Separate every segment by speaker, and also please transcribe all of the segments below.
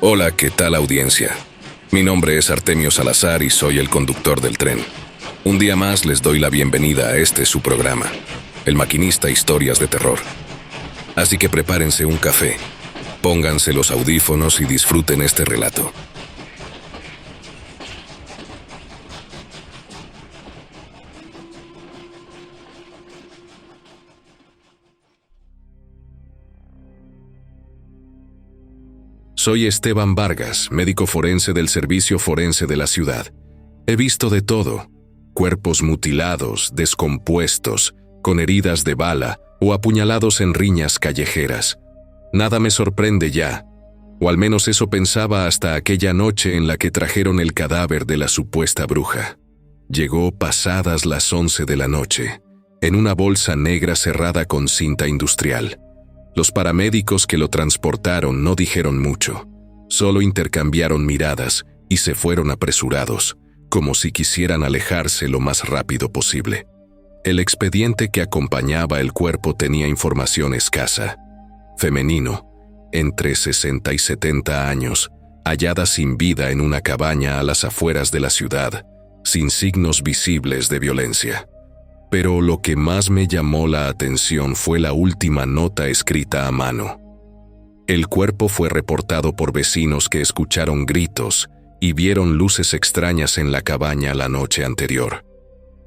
Speaker 1: Hola, ¿qué tal audiencia? Mi nombre es Artemio Salazar y soy el conductor del tren. Un día más les doy la bienvenida a este su programa, El Maquinista Historias de Terror. Así que prepárense un café, pónganse los audífonos y disfruten este relato. Soy Esteban Vargas, médico forense del Servicio Forense de la ciudad. He visto de todo: cuerpos mutilados, descompuestos, con heridas de bala o apuñalados en riñas callejeras. Nada me sorprende ya, o al menos eso pensaba hasta aquella noche en la que trajeron el cadáver de la supuesta bruja. Llegó pasadas las 11 de la noche, en una bolsa negra cerrada con cinta industrial. Los paramédicos que lo transportaron no dijeron mucho, solo intercambiaron miradas y se fueron apresurados, como si quisieran alejarse lo más rápido posible. El expediente que acompañaba el cuerpo tenía información escasa. Femenino, entre 60 y 70 años, hallada sin vida en una cabaña a las afueras de la ciudad, sin signos visibles de violencia. Pero lo que más me llamó la atención fue la última nota escrita a mano. El cuerpo fue reportado por vecinos que escucharon gritos y vieron luces extrañas en la cabaña la noche anterior.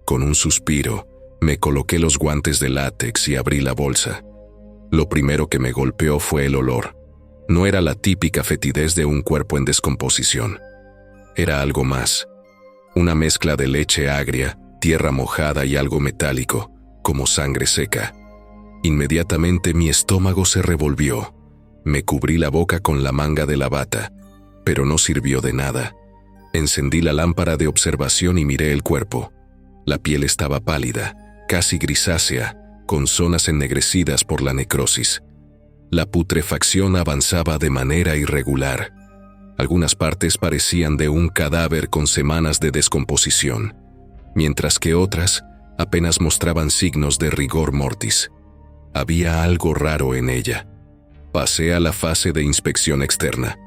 Speaker 1: Con un suspiro, me coloqué los guantes de látex y abrí la bolsa. Lo primero que me golpeó fue el olor. No era la típica fetidez de un cuerpo en descomposición. Era algo más. Una mezcla de leche agria, tierra mojada y algo metálico, como sangre seca. Inmediatamente mi estómago se revolvió. Me cubrí la boca con la manga de la bata, pero no sirvió de nada. Encendí la lámpara de observación y miré el cuerpo. La piel estaba pálida, casi grisácea, con zonas ennegrecidas por la necrosis. La putrefacción avanzaba de manera irregular. Algunas partes parecían de un cadáver con semanas de descomposición, mientras que otras apenas mostraban signos de rigor mortis. Había algo raro en ella. Pasé a la fase de inspección externa.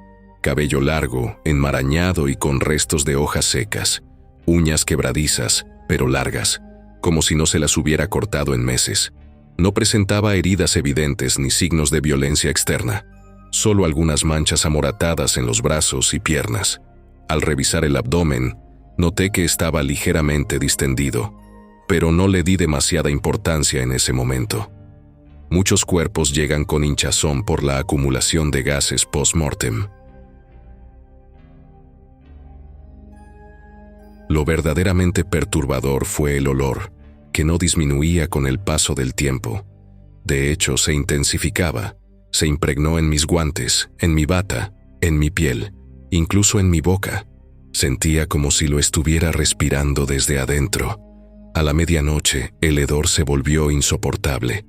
Speaker 1: Cabello largo, enmarañado y con restos de hojas secas, uñas quebradizas, pero largas, como si no se las hubiera cortado en meses. No presentaba heridas evidentes ni signos de violencia externa, solo algunas manchas amoratadas en los brazos y piernas. Al revisar el abdomen, noté que estaba ligeramente distendido, pero no le di demasiada importancia en ese momento. Muchos cuerpos llegan con hinchazón por la acumulación de gases post-mortem. Lo verdaderamente perturbador fue el olor, que no disminuía con el paso del tiempo. De hecho, se intensificaba, se impregnó en mis guantes, en mi bata, en mi piel, incluso en mi boca. Sentía como si lo estuviera respirando desde adentro. A la medianoche, el hedor se volvió insoportable.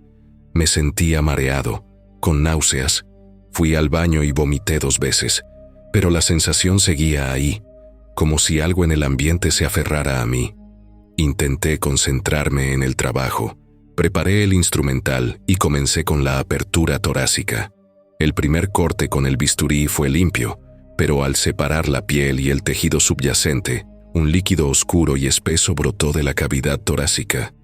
Speaker 1: Me sentía mareado, con náuseas. Fui al baño y vomité 2 veces, pero la sensación seguía ahí, como si algo en el ambiente se aferrara a mí. Intenté concentrarme en el trabajo. Preparé el instrumental y comencé con la apertura torácica. El primer corte con el bisturí fue limpio, pero al separar la piel y el tejido subyacente, un líquido oscuro y espeso brotó de la cavidad torácica.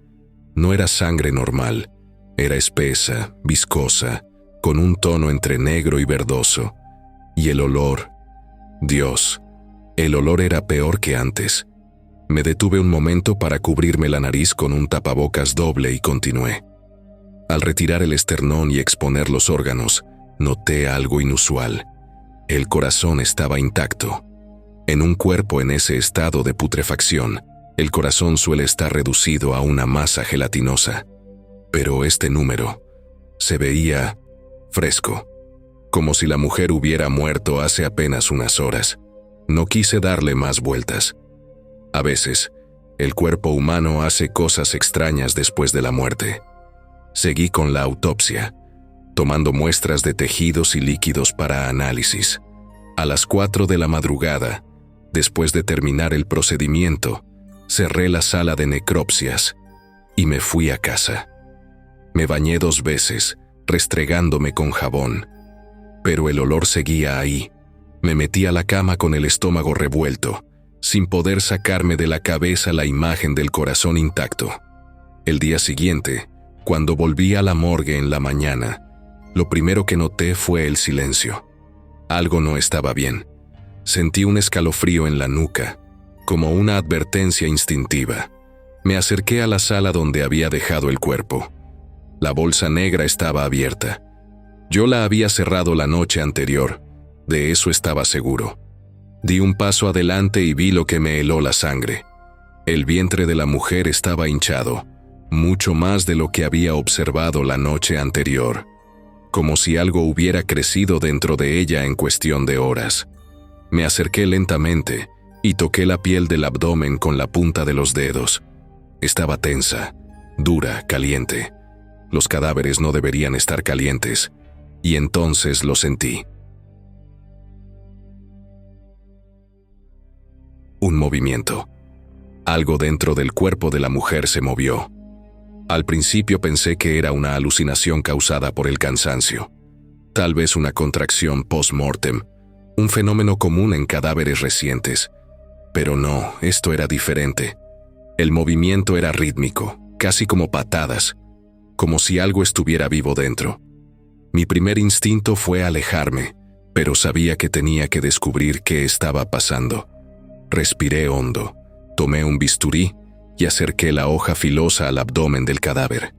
Speaker 1: No era sangre normal, era espesa, viscosa, con un tono entre negro y verdoso. Y el olor... Dios, el olor era peor que antes. Me detuve un momento para cubrirme la nariz con un tapabocas doble y continué. Al retirar el esternón y exponer los órganos, noté algo inusual. El corazón estaba intacto. En un cuerpo en ese estado de putrefacción, el corazón suele estar reducido a una masa gelatinosa. Pero este número se veía fresco, como si la mujer hubiera muerto hace apenas unas horas. No quise darle más vueltas. A veces, el cuerpo humano hace cosas extrañas después de la muerte. Seguí con la autopsia, tomando muestras de tejidos y líquidos para análisis. A las 4 de la madrugada, después de terminar el procedimiento, cerré la sala de necropsias y me fui a casa. Me bañé 2 veces, restregándome con jabón, pero el olor seguía ahí. Me metí a la cama con el estómago revuelto, sin poder sacarme de la cabeza la imagen del corazón intacto. El día siguiente, cuando volví a la morgue en la mañana, lo primero que noté fue el silencio. Algo no estaba bien. Sentí un escalofrío en la nuca, como una advertencia instintiva. Me acerqué a la sala donde había dejado el cuerpo. La bolsa negra estaba abierta. Yo la había cerrado la noche anterior, de eso estaba seguro. Di un paso adelante y vi lo que me heló la sangre. El vientre de la mujer estaba hinchado, mucho más de lo que había observado la noche anterior, como si algo hubiera crecido dentro de ella en cuestión de horas. Me acerqué lentamente y toqué la piel del abdomen con la punta de los dedos. Estaba tensa, dura, caliente. Los cadáveres no deberían estar calientes, y entonces lo sentí. Un movimiento. Algo dentro del cuerpo de la mujer se movió. Al principio pensé que era una alucinación causada por el cansancio. Tal vez una contracción post-mortem, un fenómeno común en cadáveres recientes. Pero no, esto era diferente. El movimiento era rítmico, casi como patadas, como si algo estuviera vivo dentro. Mi primer instinto fue alejarme, pero sabía que tenía que descubrir qué estaba pasando. Respiré hondo, tomé un bisturí y acerqué la hoja filosa al abdomen del cadáver.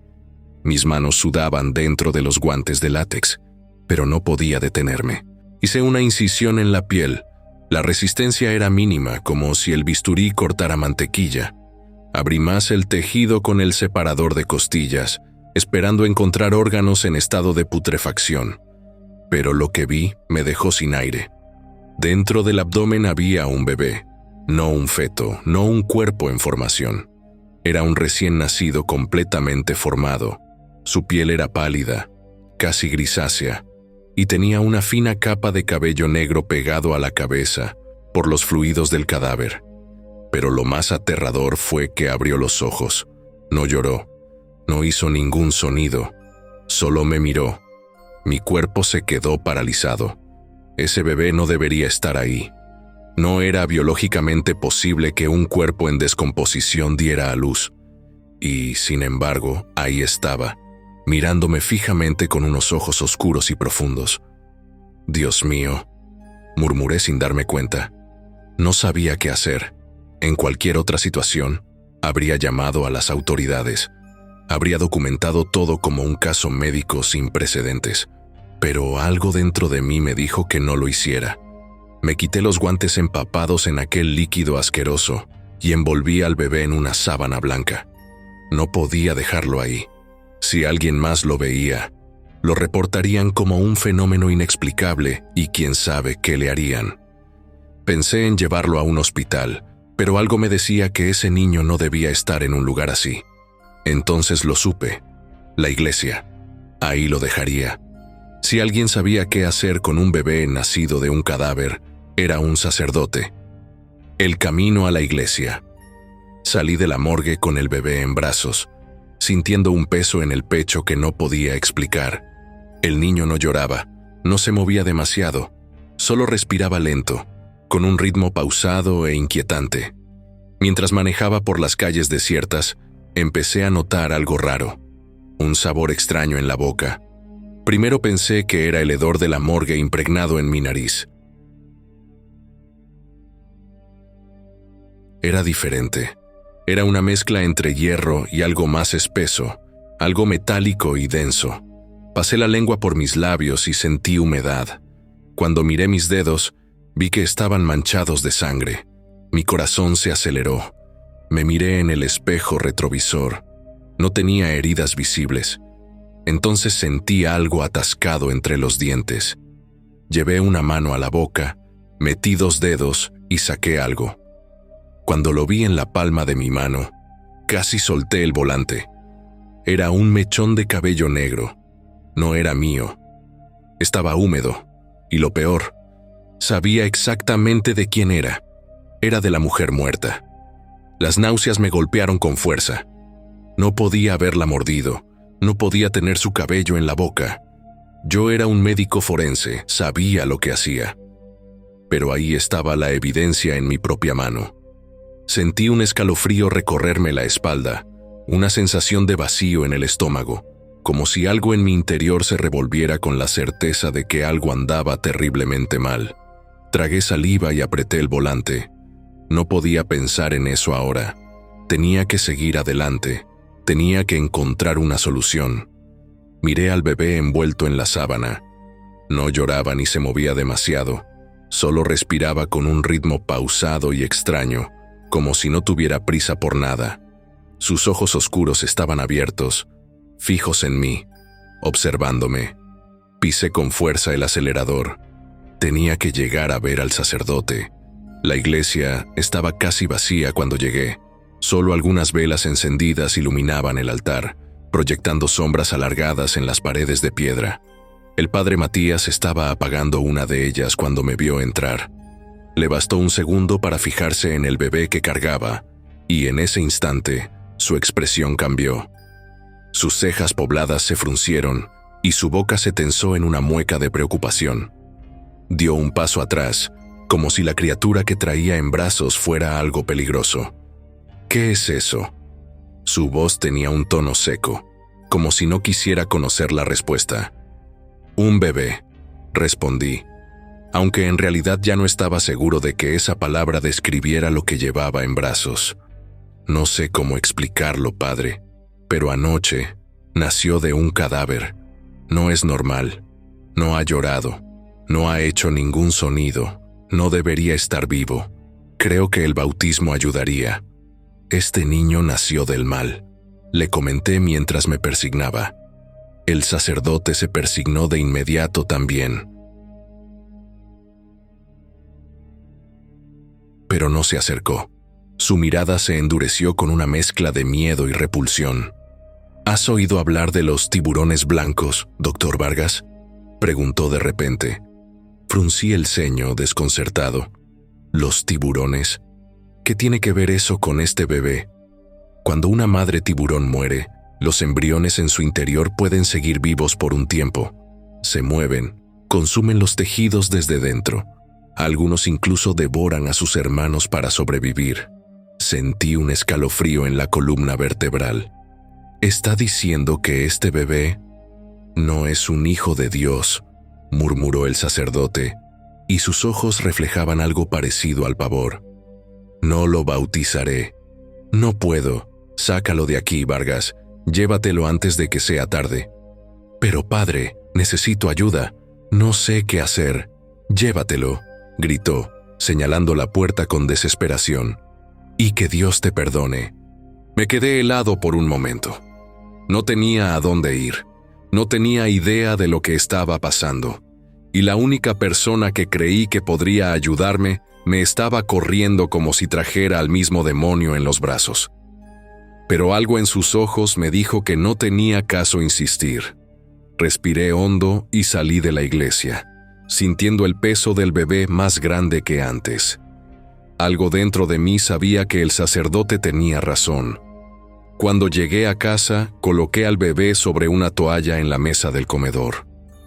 Speaker 1: Mis manos sudaban dentro de los guantes de látex, pero no podía detenerme. Hice una incisión en la piel. La resistencia era mínima, como si el bisturí cortara mantequilla. Abrí más el tejido con el separador de costillas, esperando encontrar órganos en estado de putrefacción. Pero lo que vi me dejó sin aire. Dentro del abdomen había un bebé, no un feto, no un cuerpo en formación. Era un recién nacido completamente formado. Su piel era pálida, casi grisácea, y tenía una fina capa de cabello negro pegado a la cabeza por los fluidos del cadáver. Pero lo más aterrador fue que abrió los ojos. No lloró, no hizo ningún sonido, solo me miró. Mi cuerpo se quedó paralizado. Ese bebé no debería estar ahí. No era biológicamente posible que un cuerpo en descomposición diera a luz. Y, sin embargo, ahí estaba, mirándome fijamente con unos ojos oscuros y profundos. Dios mío, murmuré sin darme cuenta. No sabía qué hacer. En cualquier otra situación, habría llamado a las autoridades. Habría documentado todo como un caso médico sin precedentes. Pero algo dentro de mí me dijo que no lo hiciera. Me quité los guantes empapados en aquel líquido asqueroso y envolví al bebé en una sábana blanca. No podía dejarlo ahí. Si alguien más lo veía, lo reportarían como un fenómeno inexplicable y quién sabe qué le harían. Pensé en llevarlo a un hospital, pero algo me decía que ese niño no debía estar en un lugar así. Entonces lo supe. La iglesia. Ahí lo dejaría. Si alguien sabía qué hacer con un bebé nacido de un cadáver, era un sacerdote. El camino a la iglesia. Salí de la morgue con el bebé en brazos, sintiendo un peso en el pecho que no podía explicar. El niño no lloraba, no se movía demasiado, solo respiraba lento, con un ritmo pausado e inquietante. Mientras manejaba por las calles desiertas, empecé a notar algo raro, un sabor extraño en la boca. Primero pensé que era el hedor de la morgue impregnado en mi nariz. Era diferente. Era una mezcla entre hierro y algo más espeso, algo metálico y denso. Pasé la lengua por mis labios y sentí humedad. Cuando miré mis dedos, vi que estaban manchados de sangre. Mi corazón se aceleró. Me miré en el espejo retrovisor. No tenía heridas visibles. Entonces sentí algo atascado entre los dientes. Llevé una mano a la boca, metí 2 dedos y saqué algo. Cuando lo vi en la palma de mi mano, casi solté el volante. Era un mechón de cabello negro. No era mío. Estaba húmedo. Y lo peor, sabía exactamente de quién era. Era de la mujer muerta. Las náuseas me golpearon con fuerza. No podía haberla mordido. No podía tener su cabello en la boca. Yo era un médico forense, sabía lo que hacía. pero ahí estaba la evidencia en mi propia mano. Sentí un escalofrío recorrerme la espalda, una sensación de vacío en el estómago, como si algo en mi interior se revolviera con la certeza de que algo andaba terriblemente mal. Tragué saliva y apreté el volante. No podía pensar en eso ahora. Tenía que seguir adelante. Tenía que encontrar una solución. Miré al bebé envuelto en la sábana. No lloraba ni se movía demasiado. Solo respiraba con un ritmo pausado y extraño, como si no tuviera prisa por nada. Sus ojos oscuros estaban abiertos, fijos en mí, observándome. Pisé con fuerza el acelerador. Tenía que llegar a ver al sacerdote. La iglesia estaba casi vacía cuando llegué. Solo algunas velas encendidas iluminaban el altar, proyectando sombras alargadas en las paredes de piedra. El padre Matías estaba apagando una de ellas cuando me vio entrar. Le bastó un segundo para fijarse en el bebé que cargaba, y en ese instante, su expresión cambió. Sus cejas pobladas se fruncieron, y su boca se tensó en una mueca de preocupación. Dio un paso atrás, como si la criatura que traía en brazos fuera algo peligroso. ¿Qué es eso? Su voz tenía un tono seco, como si no quisiera conocer la respuesta. Un bebé, respondí, aunque en realidad ya no estaba seguro de que esa palabra describiera lo que llevaba en brazos. No sé cómo explicarlo, padre, pero anoche nació de un cadáver. No es normal. No ha llorado. No ha hecho ningún sonido. No debería estar vivo. Creo que el bautismo ayudaría. Este niño nació del mal, le comenté mientras me persignaba. El sacerdote se persignó de inmediato también. Pero no se acercó. Su mirada se endureció con una mezcla de miedo y repulsión. ¿Has oído hablar de los tiburones blancos, doctor Vargas?, preguntó de repente. Fruncí el ceño, desconcertado. ¿Los tiburones? ¿Qué tiene que ver eso con este bebé? Cuando una madre tiburón muere, los embriones en su interior pueden seguir vivos por un tiempo. Se mueven, consumen los tejidos desde dentro. Algunos incluso devoran a sus hermanos para sobrevivir. Sentí un escalofrío en la columna vertebral. ¿Está diciendo que este bebé no es un hijo de Dios?, murmuró el sacerdote, y sus ojos reflejaban algo parecido al pavor. No lo bautizaré. No puedo. Sácalo de aquí, Vargas. Llévatelo antes de que sea tarde. Pero padre, necesito ayuda. No sé qué hacer. Llévatelo, gritó, señalando la puerta con desesperación. Y que Dios te perdone. Me quedé helado por un momento. No tenía a dónde ir. No tenía idea de lo que estaba pasando. Y la única persona que creí que podría ayudarme me estaba corriendo como si trajera al mismo demonio en los brazos. Pero algo en sus ojos me dijo que no tenía caso insistir. Respiré hondo y salí de la iglesia, sintiendo el peso del bebé más grande que antes. Algo dentro de mí sabía que el sacerdote tenía razón. Cuando llegué a casa, coloqué al bebé sobre una toalla en la mesa del comedor.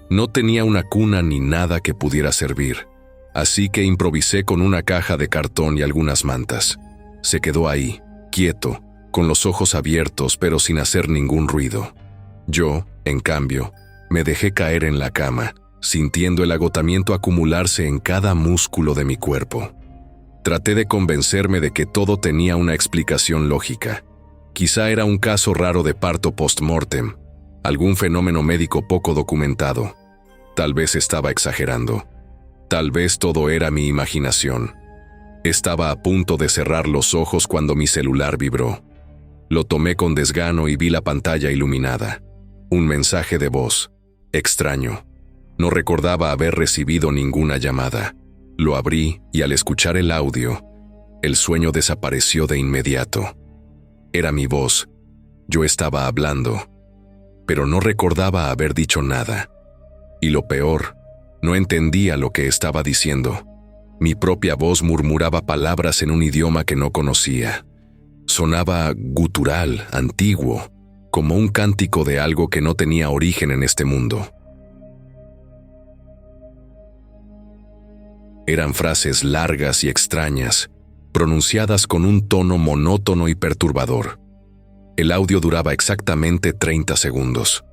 Speaker 1: No tenía una cuna ni nada que pudiera servir, así que improvisé con una caja de cartón y algunas mantas. Se quedó ahí, quieto, con los ojos abiertos pero sin hacer ningún ruido. Yo, en cambio, me dejé caer en la cama, sintiendo el agotamiento acumularse en cada músculo de mi cuerpo. Traté de convencerme de que todo tenía una explicación lógica. Quizá era un caso raro de parto post-mortem, algún fenómeno médico poco documentado. Tal vez estaba exagerando. Tal vez todo era mi imaginación. Estaba a punto de cerrar los ojos cuando mi celular vibró. Lo tomé con desgano y vi la pantalla iluminada. Un mensaje de voz. Extraño. No recordaba haber recibido ninguna llamada. Lo abrí y al escuchar el audio, el sueño desapareció de inmediato. Era mi voz. Yo estaba hablando, pero no recordaba haber dicho nada. Y lo peor, no entendía lo que estaba diciendo. Mi propia voz murmuraba palabras en un idioma que no conocía. Sonaba gutural, antiguo, como un cántico de algo que no tenía origen en este mundo. Eran frases largas y extrañas, pronunciadas con un tono monótono y perturbador. El audio duraba exactamente 30 segundos.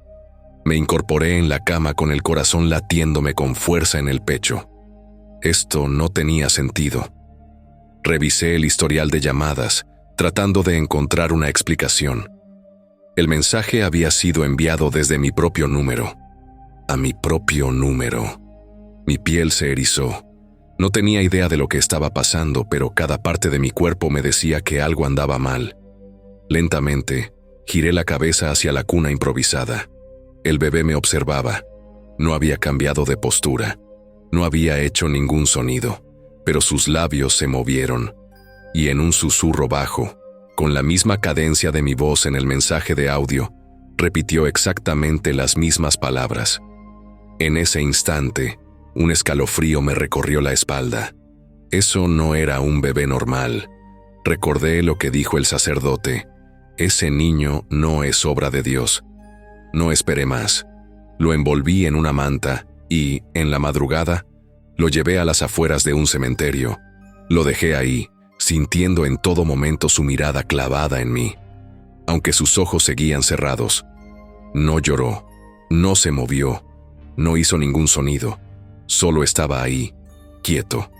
Speaker 1: Me incorporé en la cama con el corazón latiéndome con fuerza en el pecho. Esto no tenía sentido. Revisé el historial de llamadas, tratando de encontrar una explicación. El mensaje había sido enviado desde mi propio número. A mi propio número. Mi piel se erizó. No tenía idea de lo que estaba pasando, pero cada parte de mi cuerpo me decía que algo andaba mal. Lentamente, giré la cabeza hacia la cuna improvisada. El bebé me observaba. No había cambiado de postura. No había hecho ningún sonido, pero sus labios se movieron, y en un susurro bajo, con la misma cadencia de mi voz en el mensaje de audio, repitió exactamente las mismas palabras. En ese instante, un escalofrío me recorrió la espalda. Eso no era un bebé normal. Recordé lo que dijo el sacerdote. Ese niño no es obra de Dios. No esperé más. Lo envolví en una manta y, en la madrugada, lo llevé a las afueras de un cementerio. Lo dejé ahí, sintiendo en todo momento su mirada clavada en mí. Aunque sus ojos seguían cerrados. No lloró, no se movió, no hizo ningún sonido. Solo estaba ahí, quieto.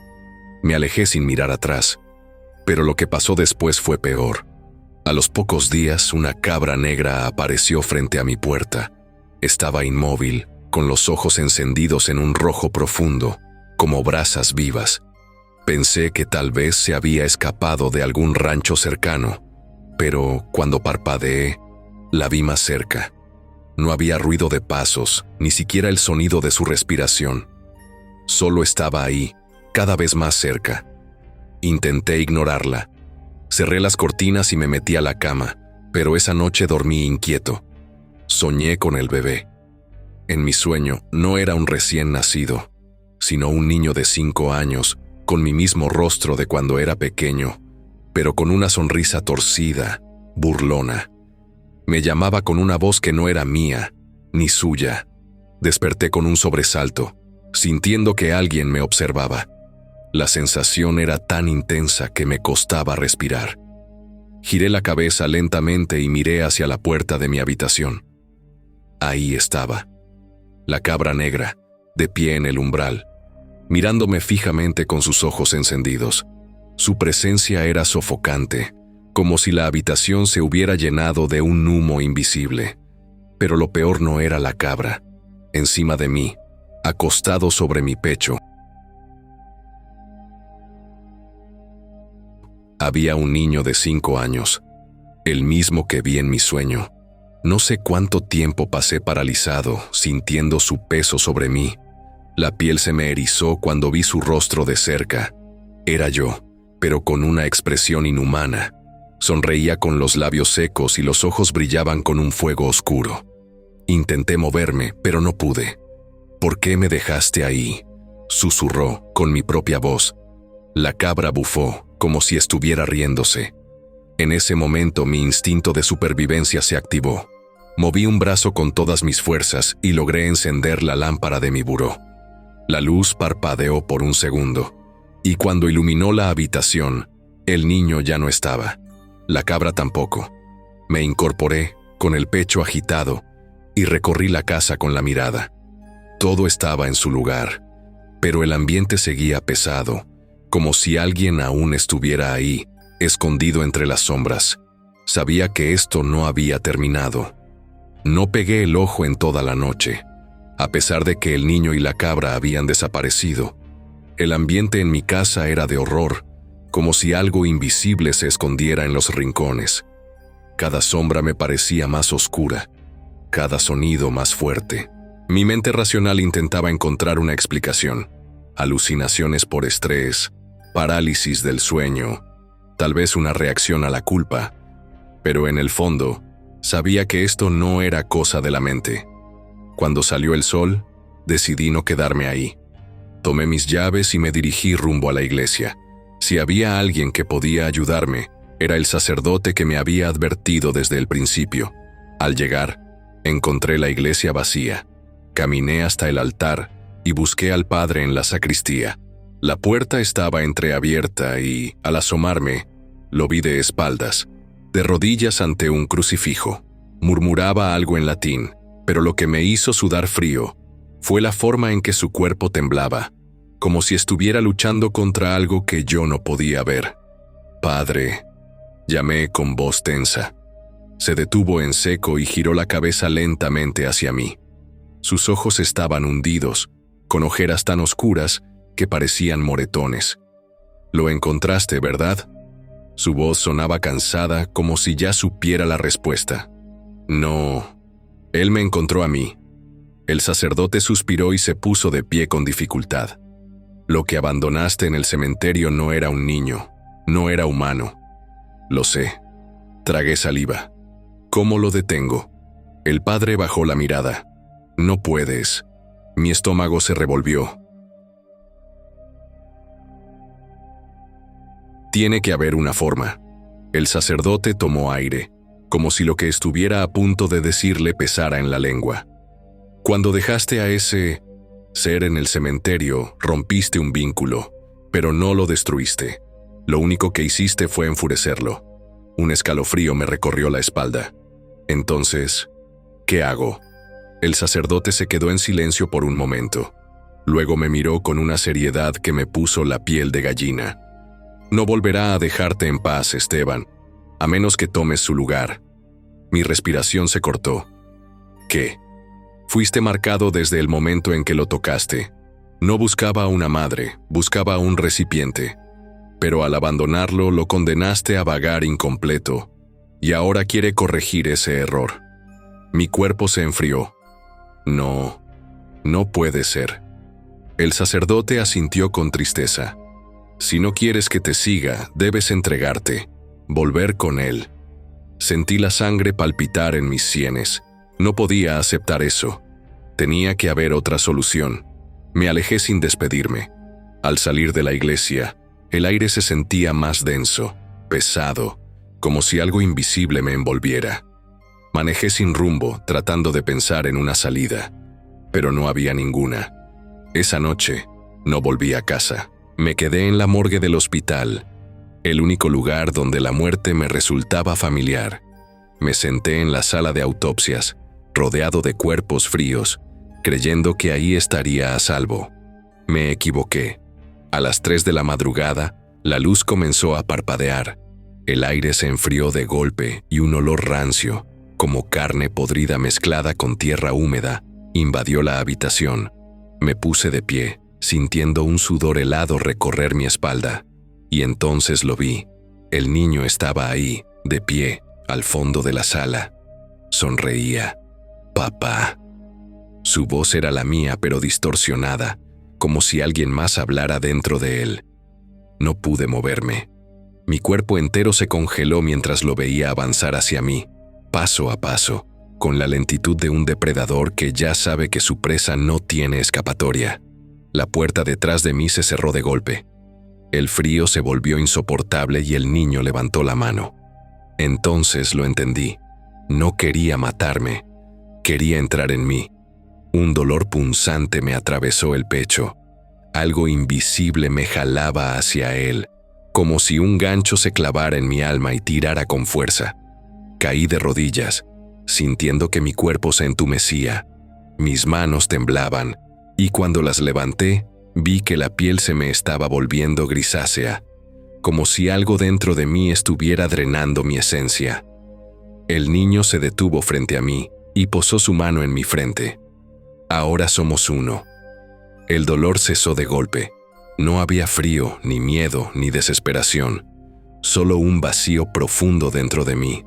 Speaker 1: Me alejé sin mirar atrás. Pero lo que pasó después fue peor. A los pocos días, una cabra negra apareció frente a mi puerta. Estaba inmóvil, con los ojos encendidos en un rojo profundo, como brasas vivas. Pensé que tal vez se había escapado de algún rancho cercano, pero cuando parpadeé, la vi más cerca. No había ruido de pasos, ni siquiera el sonido de su respiración. Solo estaba ahí, cada vez más cerca. Intenté ignorarla. Cerré las cortinas y me metí a la cama, pero esa noche dormí inquieto. Soñé con el bebé. En mi sueño no era un recién nacido, sino un niño de 5 años, con mi mismo rostro de cuando era pequeño, pero con una sonrisa torcida, burlona. Me llamaba con una voz que no era mía, ni suya. Desperté con un sobresalto, sintiendo que alguien me observaba. La sensación era tan intensa que me costaba respirar. Giré la cabeza lentamente y miré hacia la puerta de mi habitación. Ahí estaba, la cabra negra, de pie en el umbral, mirándome fijamente con sus ojos encendidos. Su presencia era sofocante, como si la habitación se hubiera llenado de un humo invisible. Pero lo peor no era la cabra. Encima de mí, acostado sobre mi pecho, había un niño de 5 años, el mismo que vi en mi sueño. No sé cuánto tiempo pasé paralizado, sintiendo su peso sobre mí. La piel se me erizó cuando vi su rostro de cerca. Era yo, pero con una expresión inhumana. Sonreía con los labios secos y los ojos brillaban con un fuego oscuro. Intenté moverme, pero no pude. ¿Por qué me dejaste ahí?, susurró con mi propia voz. La cabra bufó, como si estuviera riéndose. En ese momento mi instinto de supervivencia se activó. Moví un brazo con todas mis fuerzas y logré encender la lámpara de mi buró. La luz parpadeó por un segundo, y cuando iluminó la habitación, el niño ya no estaba. La cabra tampoco. Me incorporé, con el pecho agitado, y recorrí la casa con la mirada. Todo estaba en su lugar, pero el ambiente seguía pesado, como si alguien aún estuviera ahí, escondido entre las sombras. Sabía que esto no había terminado. No pegué el ojo en toda la noche. A pesar de que el niño y la cabra habían desaparecido, el ambiente en mi casa era de horror, como si algo invisible se escondiera en los rincones. Cada sombra me parecía más oscura, cada sonido más fuerte. Mi mente racional intentaba encontrar una explicación. Alucinaciones por estrés, parálisis del sueño, tal vez una reacción a la culpa. Pero en el fondo, sabía que esto no era cosa de la mente. Cuando salió el sol, decidí no quedarme ahí. Tomé mis llaves y me dirigí rumbo a la iglesia. Si había alguien que podía ayudarme, era el sacerdote que me había advertido desde el principio. Al llegar, encontré la iglesia vacía. Caminé hasta el altar y busqué al padre en la sacristía. La puerta estaba entreabierta y, al asomarme, lo vi de espaldas, de rodillas ante un crucifijo. Murmuraba algo en latín, pero lo que me hizo sudar frío fue la forma en que su cuerpo temblaba, como si estuviera luchando contra algo que yo no podía ver. «Padre», llamé con voz tensa. Se detuvo en seco y giró la cabeza lentamente hacia mí. Sus ojos estaban hundidos, con ojeras tan oscuras que parecían moretones. «Lo encontraste, ¿verdad?». Su voz sonaba cansada, como si ya supiera la respuesta. «No, él me encontró a mí». El sacerdote suspiró y se puso de pie con dificultad. «Lo que abandonaste en el cementerio no era un niño, no era humano». «Lo sé». Tragué saliva. «¿Cómo lo detengo?». El padre bajó la mirada. «No puedes». Mi estómago se revolvió. «Tiene que haber una forma». El sacerdote tomó aire, como si lo que estuviera a punto de decir le pesara en la lengua. «Cuando dejaste a ese ser en el cementerio, rompiste un vínculo, pero no lo destruiste. Lo único que hiciste fue enfurecerlo». Un escalofrío me recorrió la espalda. «Entonces, ¿qué hago?». El sacerdote se quedó en silencio por un momento. Luego me miró con una seriedad que me puso la piel de gallina. «No volverá a dejarte en paz, Esteban, a menos que tomes su lugar». Mi respiración se cortó. «¿Qué?». «Fuiste marcado desde el momento en que lo tocaste. No buscaba a una madre, buscaba a un recipiente. Pero al abandonarlo lo condenaste a vagar incompleto, y ahora quiere corregir ese error». Mi cuerpo se enfrió. «No, no puede ser». El sacerdote asintió con tristeza. «Si no quieres que te siga, debes entregarte, volver con él». Sentí la sangre palpitar en mis sienes. No podía aceptar eso. Tenía que haber otra solución. Me alejé sin despedirme. Al salir de la iglesia, el aire se sentía más denso, pesado, como si algo invisible me envolviera. Manejé sin rumbo, tratando de pensar en una salida, pero no había ninguna. Esa noche, no volví a casa. Me quedé en la morgue del hospital, el único lugar donde la muerte me resultaba familiar. Me senté en la sala de autopsias, rodeado de cuerpos fríos, creyendo que ahí estaría a salvo. Me equivoqué. A las 3 de la madrugada, la luz comenzó a parpadear. El aire se enfrió de golpe y un olor rancio, como carne podrida mezclada con tierra húmeda, invadió la habitación. Me puse de pie, sintiendo un sudor helado recorrer mi espalda. Y entonces lo vi. El niño estaba ahí, de pie, al fondo de la sala. Sonreía. «Papá». Su voz era la mía, pero distorsionada, como si alguien más hablara dentro de él. No pude moverme. Mi cuerpo entero se congeló mientras lo veía avanzar hacia mí, paso a paso, con la lentitud de un depredador que ya sabe que su presa no tiene escapatoria. La puerta detrás de mí se cerró de golpe. El frío se volvió insoportable y el niño levantó la mano. Entonces lo entendí. No quería matarme. Quería entrar en mí. Un dolor punzante me atravesó el pecho. Algo invisible me jalaba hacia él, como si un gancho se clavara en mi alma y tirara con fuerza. Caí de rodillas, sintiendo que mi cuerpo se entumecía. Mis manos temblaban, y cuando las levanté, vi que la piel se me estaba volviendo grisácea, como si algo dentro de mí estuviera drenando mi esencia. El niño se detuvo frente a mí y posó su mano en mi frente. «Ahora somos uno». El dolor cesó de golpe. No había frío, ni miedo, ni desesperación. Solo un vacío profundo dentro de mí.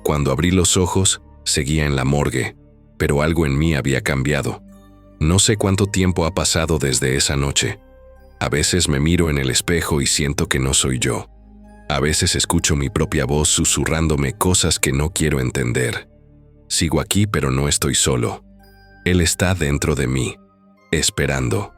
Speaker 1: Cuando abrí los ojos, seguía en la morgue, pero algo en mí había cambiado. No sé cuánto tiempo ha pasado desde esa noche. A veces me miro en el espejo y siento que no soy yo. A veces escucho mi propia voz susurrándome cosas que no quiero entender. Sigo aquí, pero no estoy solo. Él está dentro de mí, esperando.